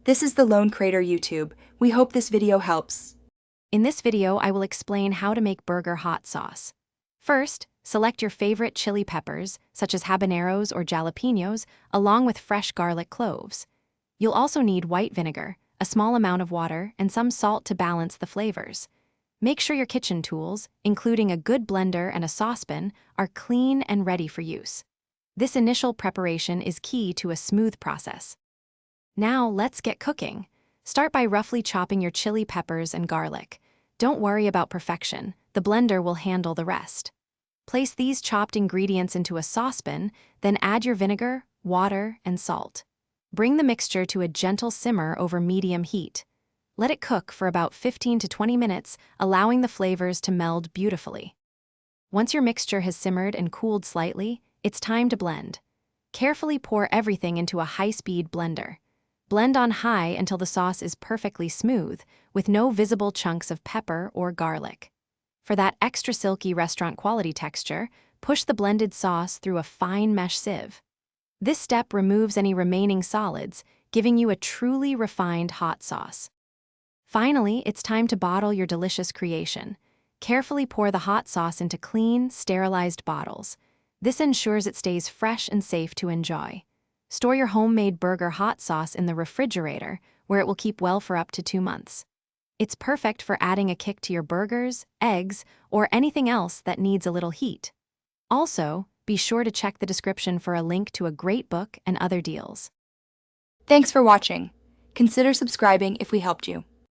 This is the Lone Crater YouTube. We hope this video helps. In this video, I will explain how to make burger hot sauce. First, select your favorite chili peppers, such as habaneros or jalapenos, along with fresh garlic cloves. You'll also need white vinegar, a small amount of water, and some salt to balance the flavors. Make sure your kitchen tools, including a good blender and a saucepan, are clean and ready for use. This initial preparation is key to a smooth process. Now, let's get cooking. Start by roughly chopping your chili peppers and garlic. Don't worry about perfection, the blender will handle the rest. Place these chopped ingredients into a saucepan, then add your vinegar, water, and salt. Bring the mixture to a gentle simmer over medium heat. Let it cook for about 15 to 20 minutes, allowing the flavors to meld beautifully. Once your mixture has simmered and cooled slightly, it's time to blend. Carefully pour everything into a high-speed blender. Blend on high until the sauce is perfectly smooth, with no visible chunks of pepper or garlic. For that extra silky restaurant-quality texture, push the blended sauce through a fine mesh sieve. This step removes any remaining solids, giving you a truly refined hot sauce. Finally, it's time to bottle your delicious creation. Carefully pour the hot sauce into clean, sterilized bottles. This ensures it stays fresh and safe to enjoy. Store your homemade burger hot sauce in the refrigerator, where it will keep well for up to 2 months. It's perfect for adding a kick to your burgers, eggs, or anything else that needs a little heat. Also, be sure to check the description for a link to a great book and other deals. Thanks for watching. Consider subscribing if we helped you.